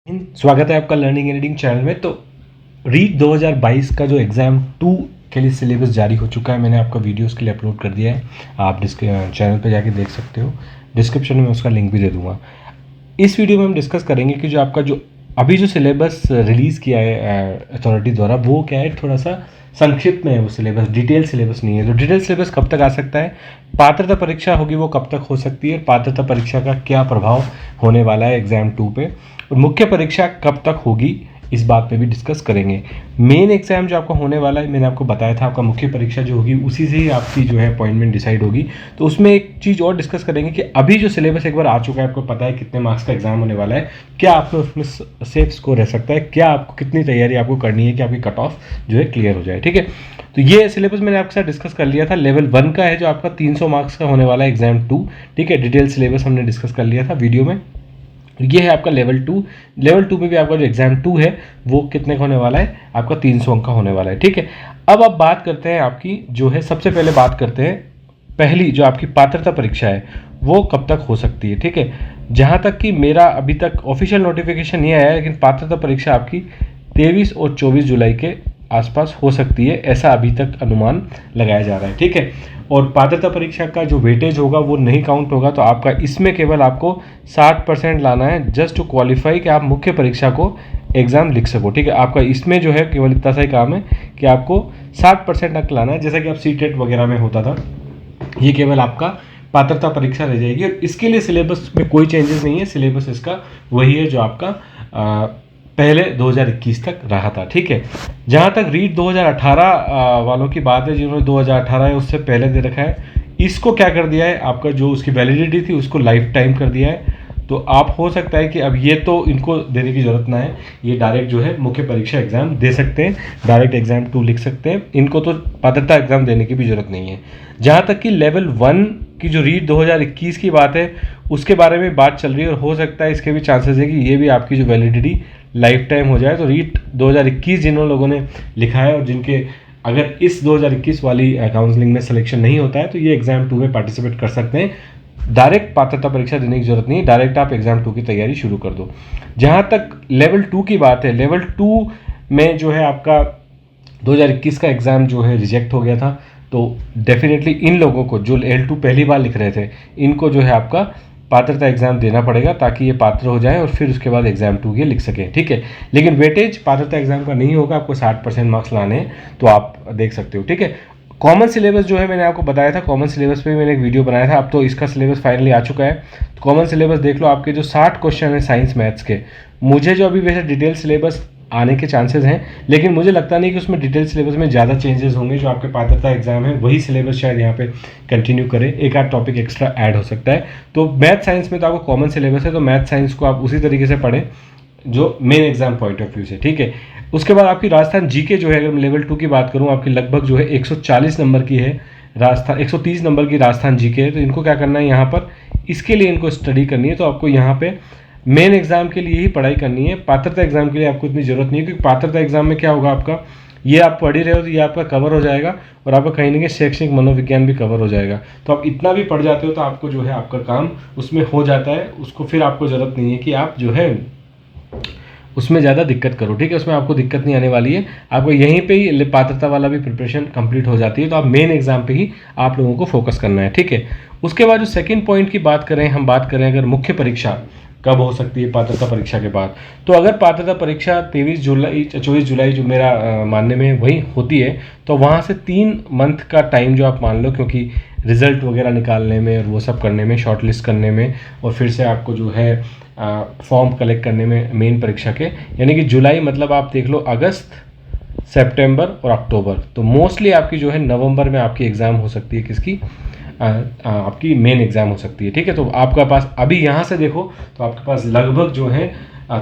स्वागत है आपका लर्निंग एंड रीडिंग चैनल में। तो रीट 2022 का जो एग्ज़ाम 2 के लिए सिलेबस जारी हो चुका है, मैंने आपका वीडियोस के लिए अपलोड कर दिया है। आप चैनल पे जाके देख सकते हो, डिस्क्रिप्शन में उसका लिंक भी दे दूंगा। इस वीडियो में हम डिस्कस करेंगे कि जो आपका जो अभी जो सिलेबस रिलीज़ किया है अथॉरिटी द्वारा, वो क्या है, थोड़ा सा संक्षिप्त में है। वो सिलेबस डिटेल सिलेबस नहीं है। तो डिटेल सिलेबस कब तक आ सकता है, पात्रता परीक्षा होगी वो कब तक हो सकती है, पात्रता परीक्षा का क्या प्रभाव होने वाला है एग्ज़ाम 2 पे, और मुख्य परीक्षा कब तक होगी, इस बात पे भी डिस्कस करेंगे। मेन एग्जाम जो आपका होने वाला है, मैंने आपको बताया था, आपका मुख्य परीक्षा जो होगी उसी से ही आपकी जो है अपॉइंटमेंट डिसाइड होगी। तो उसमें एक चीज़ और डिस्कस करेंगे कि अभी जो सिलेबस एक बार आ चुका है, आपको पता है कितने मार्क्स का एग्जाम होने वाला है, क्या आपको उसमें सेफ स्कोर रह सकता है, क्या आपको कितनी तैयारी आपको करनी है कि आपकी कट ऑफ जो है क्लियर हो जाए। ठीक है, तो ये सिलेबस मैंने आपके साथ डिस्कस कर लिया था। लेवल 1 का है जो आपका 300 मार्क्स का होने वाला है एग्जाम 2। ठीक है, डिटेल सिलेबस हमने डिस्कस कर लिया था वीडियो में। ये है आपका लेवल 2। लेवल 2 पे भी आपका जो एग्जाम 2 है वो कितने का होने वाला है, आपका 300 अंक का होने वाला है। ठीक है, अब आप बात करते हैं आपकी जो है, सबसे पहले बात करते हैं पहली जो आपकी पात्रता परीक्षा है वो कब तक हो सकती है। ठीक है, जहाँ तक कि मेरा अभी तक ऑफिशियल नोटिफिकेशन नहीं आया है, लेकिन पात्रता परीक्षा आपकी 23 और 24 जुलाई के आसपास हो सकती है, ऐसा अभी तक अनुमान लगाया जा रहा है। ठीक है, और पात्रता परीक्षा का जो वेटेज होगा वो नहीं काउंट होगा। तो आपका इसमें केवल आपको 60% लाना है जस्ट टू क्वालिफाई कि आप मुख्य परीक्षा को एग्ज़ाम लिख सको। ठीक है, आपका इसमें जो है केवल इतना सा ही काम है कि आपको 60% अंक लाना है, जैसा कि आप सीटेट वगैरह में होता था। ये केवल आपका पात्रता परीक्षा रह जाएगी, और इसके लिए सिलेबस में कोई चेंजेस नहीं है। सिलेबस इसका वही है जो आपका पहले 2021 तक रहा था। ठीक है, जहाँ तक रीट 2018 वालों की बात है, जिन्होंने 2018 है उससे पहले दे रखा है, इसको क्या कर दिया है, आपका जो उसकी वैलिडिटी थी उसको लाइफ टाइम कर दिया है। तो आप हो सकता है कि अब ये तो इनको देने की ज़रूरत ना है, ये डायरेक्ट जो है मुख्य परीक्षा एग्ज़ाम दे सकते हैं, डायरेक्ट एग्ज़ाम 2 लिख सकते हैं, इनको तो पात्रता एग्ज़ाम देने की भी ज़रूरत नहीं है। जहाँ तक कि लेवल 1 की जो रीट 2021 की बात है उसके बारे में बात चल रही है, और हो सकता है इसके भी चांसेस है कि ये भी आपकी जो वैलिडिटी लाइफ टाइम हो जाए। तो रीट 2021 जिन लोगों ने लिखा है और जिनके अगर इस 2021 वाली काउंसलिंग में सिलेक्शन नहीं होता है, तो ये एग्ज़ाम 2 में पार्टिसिपेट कर सकते हैं। डायरेक्ट पात्रता परीक्षा देने की जरूरत नहीं, डायरेक्ट आप एग्जाम 2 की तैयारी शुरू कर दो। जहाँ तक लेवल 2 की बात है, लेवल 2 में जो है आपका 2021 का एग्ज़ाम जो है रिजेक्ट हो गया था। तो डेफिनेटली इन लोगों को जो L2 पहली बार लिख रहे थे, इनको जो है आपका पात्रता एग्ज़ाम देना पड़ेगा ताकि ये पात्र हो जाए और फिर उसके बाद एग्ज़ाम 2 ये लिख सकें। ठीक है, लेकिन वेटेज पात्रता एग्ज़ाम का नहीं होगा, आपको 60% मार्क्स लाने हैं, तो आप देख सकते हो। ठीक है, कॉमन सिलेबस जो है मैंने आपको बताया था, कॉमन सिलेबस पे भी मैंने एक वीडियो बनाया था। अब तो इसका सिलेबस फाइनली आ चुका है। तो कॉमन सिलेबस देख लो, आपके जो 60 क्वेश्चन है साइंस मैथ्स के, मुझे जो अभी वैसे डिटेल सिलेबस आने के चांसेस हैं, लेकिन मुझे लगता नहीं कि उसमें डिटेल सिलेबस में ज़्यादा चेंजेस होंगे। जो आपके पात्रता एग्जाम है वही सिलेबस शायद यहाँ पे कंटिन्यू करे, एक आध टॉपिक एक्स्ट्रा ऐड हो सकता है। तो मैथ साइंस में तो आपको कॉमन सिलेबस है, तो मैथ साइंस को आप उसी तरीके से पढ़ें जो main exam point of view से। ठीक है, उसके बाद आपकी राजस्थान जीके जो है, अगर मैं लेवल 2 की बात करूँ, आपकी लगभग जो है 140 नंबर की है राजस्थान, 130 नंबर की राजस्थान जीके है। तो इनको क्या करना है यहाँ पर, इसके लिए इनको स्टडी करनी है। तो आपको यहाँ पे मेन एग्जाम के लिए ही पढ़ाई करनी है, पात्रता एग्जाम के लिए आपको इतनी जरूरत नहीं है, क्योंकि पात्रता एग्जाम में क्या होगा, आपका ये आप पढ़ ही रहे हो तो ये आपका कवर हो जाएगा, और आपका कहीं ना कहीं शैक्षणिक मनोविज्ञान भी कवर हो जाएगा। तो आप इतना भी पढ़ जाते हो तो आपको जो है आपका काम उसमें हो जाता है, उसको फिर आपको ज़रूरत नहीं है कि आप जो है उसमें ज़्यादा दिक्कत करो। ठीक है, उसमें आपको दिक्कत नहीं आने वाली है, आपको यहीं पे ही पात्रता वाला भी प्रिपरेशन कंप्लीट हो जाती है। तो आप मेन एग्जाम पे ही आप लोगों को फोकस करना है। ठीक है, उसके बाद जो सेकंड पॉइंट की बात करें, हम बात करें अगर मुख्य परीक्षा कब हो सकती है पात्रता परीक्षा के बाद, तो अगर पात्रता परीक्षा 24 जुलाई जो मेरा मानने में वही होती है, तो वहाँ से 3 मंथ का टाइम जो आप मान लो, क्योंकि रिजल्ट वगैरह निकालने में और वो सब करने में, शॉर्ट लिस्ट करने में, और फिर से आपको जो है फॉर्म कलेक्ट करने में मेन परीक्षा के, यानी कि जुलाई मतलब आप देख लो अगस्त, सितंबर और अक्टूबर। तो मोस्टली आपकी जो है नवंबर में आपकी एग्ज़ाम हो सकती है, किसकी, आपकी मेन एग्ज़ाम हो सकती है। ठीक है, तो आपका पास अभी यहाँ से देखो तो आपके पास लगभग जो है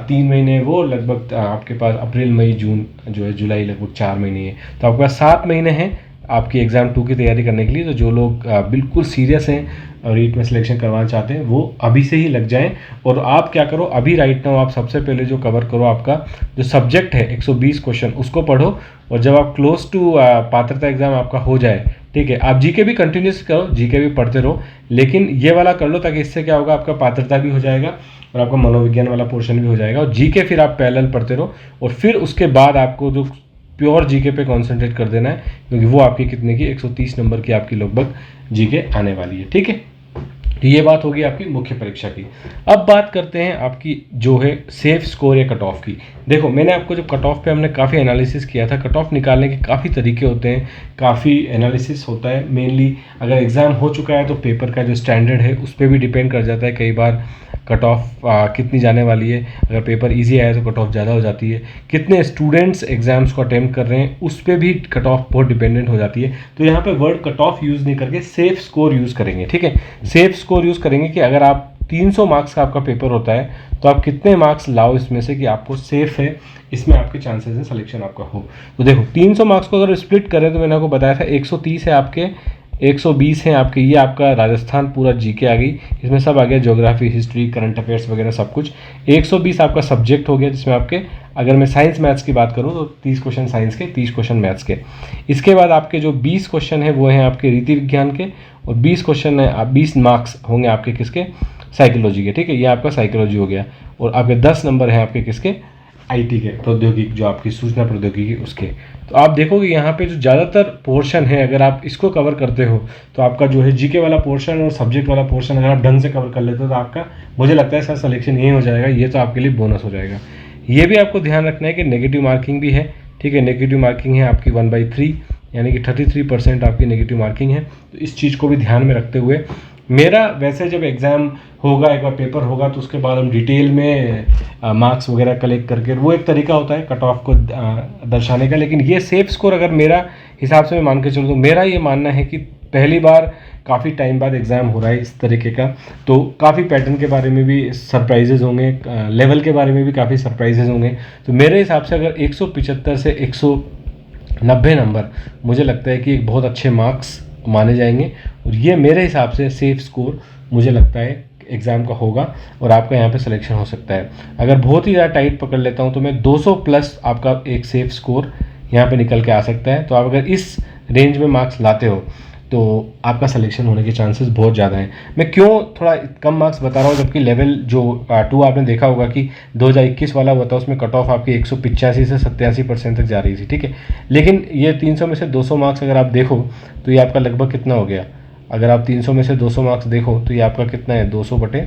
3 महीने, वो लगभग आपके पास अप्रैल मई जून जो है जुलाई, लगभग 4 महीने है। तो आपके पास 7 महीने हैं आपकी एग्ज़ाम 2 की तैयारी करने के लिए। तो जो लोग बिल्कुल सीरियस हैं और रीट में सिलेक्शन करवाना चाहते हैं, वो अभी से ही लग जाएं। और आप क्या करो, अभी राइट नाउ आप सबसे पहले जो कवर करो, आपका जो सब्जेक्ट है 120 क्वेश्चन उसको पढ़ो, और जब आप क्लोज टू पात्रता एग्ज़ाम आपका हो जाए, ठीक है, आप जीके भी कंटिन्यूस करो, जीके भी पढ़ते रहो, लेकिन ये वाला कर लो, ताकि इससे क्या होगा, आपका पात्रता भी हो जाएगा और आपका मनोविज्ञान वाला पोर्शन भी हो जाएगा, और जीके फिर आप पैरेलल पढ़ते रहो, और फिर उसके बाद आपको जो प्योर जीके पे कॉन्सेंट्रेट कर देना है, क्योंकि वो आपकी कितने की 130 नंबर की आपकी लगभग जीके आने वाली है। ठीक है, तो ये बात होगी आपकी मुख्य परीक्षा की। अब बात करते हैं आपकी जो है सेफ स्कोर या कट ऑफ की। देखो, मैंने आपको जब कट ऑफ पे हमने काफ़ी एनालिसिस किया था, कट ऑफ निकालने के काफ़ी तरीके होते हैं, काफ़ी एनालिसिस होता है। मेनली अगर एग्ज़ाम हो चुका है तो पेपर का जो स्टैंडर्ड है उस पर भी डिपेंड कर जाता है। कई बार कट ऑफ कितनी जाने वाली है, अगर पेपर इजी आया तो कट ऑफ ज़्यादा हो जाती है। कितने स्टूडेंट्स एग्जाम्स को अटेम्प्ट कर रहे हैं उस पर भी कट ऑफ बहुत डिपेंडेंट हो जाती है। तो यहाँ पे वर्ड कट ऑफ यूज़ नहीं करके सेफ स्कोर यूज़ करेंगे। ठीक है, सेफ स्कोर यूज़ करेंगे कि अगर आप 300 मार्क्स का आपका पेपर होता है तो आप कितने मार्क्स लाओ इसमें से कि आपको सेफ है, इसमें आपके चांसेस हैं सिलेक्शन आपका हो। तो देखो, 300 मार्क्स को अगर स्प्लिट करें तो मैंने आपको बताया था 130 है आपके, 120 हैं आपके, ये आपका राजस्थान पूरा जीके आ गई, इसमें सब आ गया, ज्योग्राफी, हिस्ट्री, करंट अफेयर्स वगैरह सब कुछ। 120 आपका सब्जेक्ट हो गया, जिसमें आपके, अगर मैं साइंस मैथ्स की बात करूं तो 30 क्वेश्चन साइंस के, 30 क्वेश्चन मैथ्स के। इसके बाद आपके जो 20 क्वेश्चन है वो हैं आपके रीति विज्ञान के, और 20 क्वेश्चन है, 20 मार्क्स होंगे आपके किसके, साइकोलॉजी के। ठीक है, ये आपका साइकोलॉजी हो गया, और आपके 10 नंबर हैं आपके किसके, आईटी के, प्रौद्योगिकी, जो आपकी सूचना प्रौद्योगिकी उसके। तो आप देखोगे यहाँ पे जो ज़्यादातर पोर्शन है, अगर आप इसको कवर करते हो तो आपका जो है जीके वाला पोर्शन और सब्जेक्ट वाला पोर्शन अगर आप ढंग से कवर कर लेते हो तो आपका, मुझे लगता है सर, सिलेक्शन यही हो जाएगा। ये तो आपके लिए बोनस हो जाएगा। ये भी आपको ध्यान रखना है कि नेगेटिव मार्किंग भी है। ठीक है, नेगेटिव मार्किंग है आपकी 1/3, यानी कि 33% आपकी नेगेटिव मार्किंग है। तो इस चीज़ को भी ध्यान में रखते हुए, मेरा वैसे जब एग्ज़ाम होगा, एक बार पेपर होगा, तो उसके बाद हम डिटेल में मार्क्स वगैरह कलेक्ट करके, वो एक तरीका होता है कट ऑफ को दर्शाने का। लेकिन ये सेफ स्कोर अगर मेरा हिसाब से मैं मान के चलूँ तो मेरा ये मानना है कि पहली बार काफ़ी टाइम बाद एग्ज़ाम हो रहा है इस तरीके का, तो काफ़ी पैटर्न के बारे में भी सरप्राइजेज़ होंगे, लेवल के बारे में भी काफ़ी सरप्राइजेज़ होंगे। तो मेरे हिसाब से अगर 175 से 190 नंबर, मुझे लगता है कि एक बहुत अच्छे मार्क्स माने जाएंगे, और ये मेरे हिसाब से सेफ स्कोर मुझे लगता है एग्ज़ाम का होगा, और आपका यहाँ पे सिलेक्शन हो सकता है। अगर बहुत ही ज़्यादा टाइट पकड़ लेता हूँ तो मैं 200 प्लस आपका एक सेफ स्कोर यहाँ पे निकल के आ सकता है। तो आप अगर इस रेंज में मार्क्स लाते हो तो आपका सिलेक्शन होने के चांसेस बहुत ज़्यादा हैं। मैं क्यों थोड़ा कम मार्क्स बता रहा हूँ, जबकि लेवल जो 2 आपने देखा होगा कि 2021 वाला हुआ था, उसमें कट ऑफ आपकी 185 से 87% तक जा रही थी। ठीक है, लेकिन ये 300 में से 200 मार्क्स अगर आप देखो तो ये आपका लगभग कितना हो गया, अगर आप 300 में से 200 मार्क्स देखो तो ये आपका कितना है, 200 बटे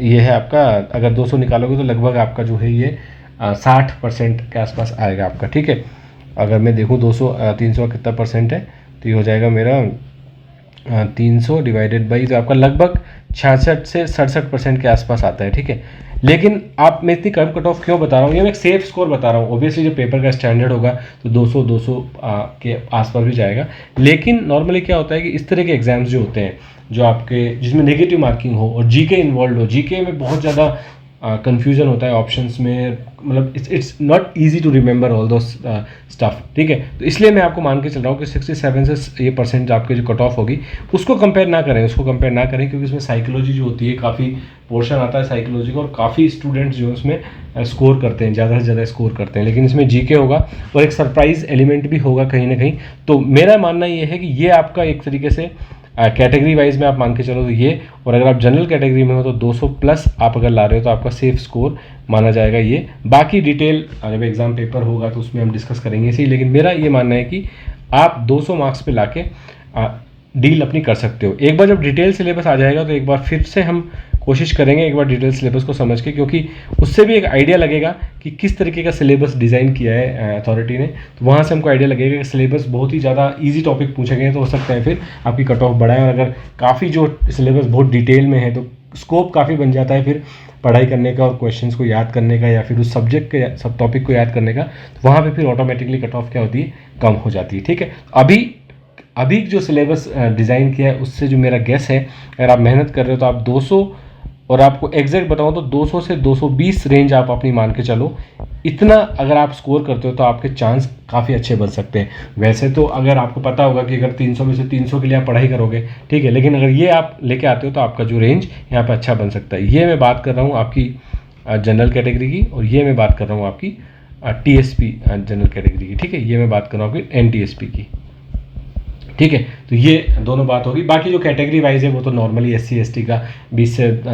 ये है आपका, अगर 200 निकालोगे तो लगभग आपका जो है ये 60% के आसपास आएगा आपका। ठीक है, अगर मैं देखूँ 300 का कितना परसेंट है, तो ये हो जाएगा मेरा 300 डिवाइडेड बाई, तो आपका लगभग 66 से 67% के आसपास आता है। ठीक है, लेकिन आप, मैं इतनी कम कट ऑफ क्यों बता रहा हूँ, ये मैं एक सेफ स्कोर बता रहा हूँ। ऑब्वियसली जो पेपर का स्टैंडर्ड होगा तो 200 के आसपास भी जाएगा। लेकिन नॉर्मली क्या होता है कि इस तरह के एग्जाम्स जो होते हैं, जो आपके, जिसमें नेगेटिव मार्किंग हो और जीके इन्वॉल्व हो, जीके में बहुत ज़्यादा कन्फ्यूजन होता है ऑप्शंस में, मतलब it's not easy to remember all दो स्टफ। ठीक है, तो इसलिए मैं आपको मान के चल रहा हूँ कि 67 से ये परसेंट आपकी जो कट ऑफ होगी उसको कंपेयर ना करें, क्योंकि उसमें साइकोलॉजी जो होती है, काफ़ी पोर्शन आता है साइकोलॉजी का, और काफ़ी स्टूडेंट्स जो है उसमें स्कोर करते हैं, ज़्यादा से ज़्यादा स्कोर करते हैं। लेकिन इसमें जीके होगा और एक सरप्राइज एलिमेंट भी होगा कहीं ना कहीं। तो मेरा मानना ये है कि ये आपका एक तरीके से कैटेगरी वाइज में आप मान के चलो तो ये, और अगर आप जनरल कैटेगरी में हो तो 200 प्लस आप अगर ला रहे हो तो आपका सेफ स्कोर माना जाएगा ये। बाकी डिटेल जब एग्जाम पेपर होगा तो उसमें हम डिस्कस करेंगे इसी, लेकिन मेरा ये मानना है कि आप 200 मार्क्स पे लाके डील अपनी कर सकते हो। एक बार जब डिटेल सिलेबस आ जाएगा तो एक बार फिर से हम कोशिश करेंगे एक बार डिटेल सिलेबस को समझ के, क्योंकि उससे भी एक आइडिया लगेगा कि किस तरीके का सिलेबस डिज़ाइन किया है अथॉरिटी ने। तो वहाँ से हमको आइडिया लगेगा कि सिलेबस बहुत ही ज़्यादा इजी टॉपिक पूछे गए तो हो सकता है फिर आपकी कट ऑफ बढ़ाए, और अगर काफ़ी जो सिलेबस बहुत डिटेल में है तो स्कोप काफ़ी बन जाता है फिर पढ़ाई करने का और क्वेश्चंस को याद करने का, या फिर उस सब्जेक्ट के सब टॉपिक को याद करने का। तो वहाँ पर फिर ऑटोमेटिकली कट ऑफ क्या होती है, कम हो जाती है। ठीक है, अभी जो सिलेबस डिज़ाइन किया है उससे जो मेरा गेस है, अगर आप मेहनत कर रहे हो तो आप 200, और आपको एग्जैक्ट बताऊं तो 200 से 220 रेंज आप अपनी मान के चलो, इतना अगर आप स्कोर करते हो तो आपके चांस काफ़ी अच्छे बन सकते हैं। वैसे तो अगर आपको पता होगा कि अगर 300 में से 300 के लिए आप पढ़ाई करोगे, ठीक है, लेकिन अगर ये आप लेके आते हो तो आपका जो रेंज यहाँ पे अच्छा बन सकता है। ये मैं बात कर रहा हूँ आपकी जनरल कैटेगरी की, और ये मैं बात कर रहा हूँ आपकी TSP जनरल कैटेगरी की। ठीक है, ये मैं बात कर रहा हूँ आपकी NTSP की। ठीक है। तो ये दोनों बात होगी। बाकी जो कैटेगरी वाइज है वो तो नॉर्मली SC ST का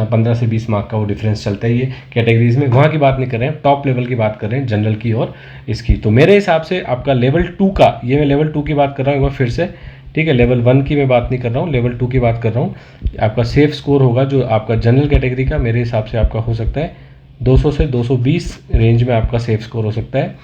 15 से 20 मार्क का वो डिफरेंस चलता ही है कैटेगरीज में, वहाँ की बात नहीं कर रहे हैं, टॉप लेवल की बात कर रहे हैं, जनरल की और इसकी। तो मेरे हिसाब से आपका लेवल 2 का, ये मैं लेवल 2 की बात कर रहा हूँ एक बार फिर से, ठीक है, लेवल 1 की मैं बात नहीं कर रहा हूँ, लेवल 2 की बात कर रहा हूँ। आपका सेफ स्कोर होगा जो आपका जनरल कैटेगरी का, मेरे हिसाब से आपका हो सकता है 200 से 220 रेंज में आपका सेफ स्कोर हो सकता है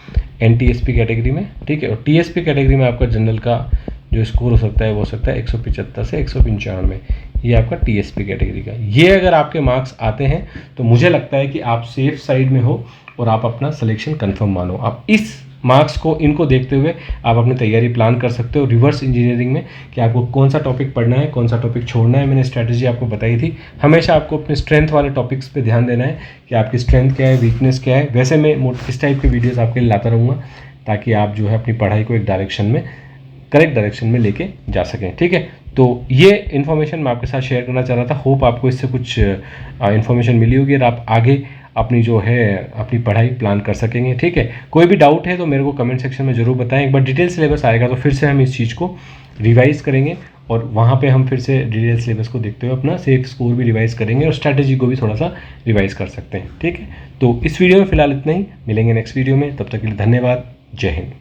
NTSP कैटेगरी में, ठीक है। और TSP कैटेगरी में आपका जनरल का जो स्कोर हो सकता है वो हो सकता है 175 से 195, ये आपका TSP कैटेगरी का। ये अगर आपके मार्क्स आते हैं तो मुझे लगता है कि आप सेफ साइड में हो और आप अपना सिलेक्शन कंफर्म मानो। आप इस मार्क्स को, इनको देखते हुए आप अपनी तैयारी प्लान कर सकते हो रिवर्स इंजीनियरिंग में, कि आपको कौन सा टॉपिक पढ़ना है, कौन सा टॉपिक छोड़ना है। मैंने स्ट्रैटेजी आपको बताई थी। हमेशा आपको अपने स्ट्रेंथ वाले टॉपिक्स पे ध्यान देना है कि आपकी स्ट्रेंथ क्या है, वीकनेस क्या है। वैसे मैं इस टाइप के वीडियोस आपके लिए लाता रहूँगा ताकि आप जो है अपनी पढ़ाई को एक डायरेक्शन में, करेक्ट डायरेक्शन में लेके जा सकें, ठीक है। तो ये इन्फॉर्मेशन मैं आपके साथ शेयर करना चाह रहा था। होप आपको इससे कुछ इन्फॉर्मेशन मिली होगी और आप आगे अपनी जो है अपनी पढ़ाई प्लान कर सकेंगे, ठीक है। कोई भी डाउट है तो मेरे को कमेंट सेक्शन में ज़रूर बताएं। एक बार डिटेल सिलेबस आएगा तो फिर से हम इस चीज़ को रिवाइज़ करेंगे और वहाँ पे हम फिर से डिटेल सिलेबस को देखते हुए अपना सेफ स्कोर भी रिवाइज़ करेंगे और स्ट्रैटेजी को भी थोड़ा सा रिवाइज़ कर सकते हैं, ठीक है। तो इस वीडियो में फ़िलहाल इतना ही, मिलेंगे नेक्स्ट वीडियो में, तब तक के लिए धन्यवाद। जय हिंद।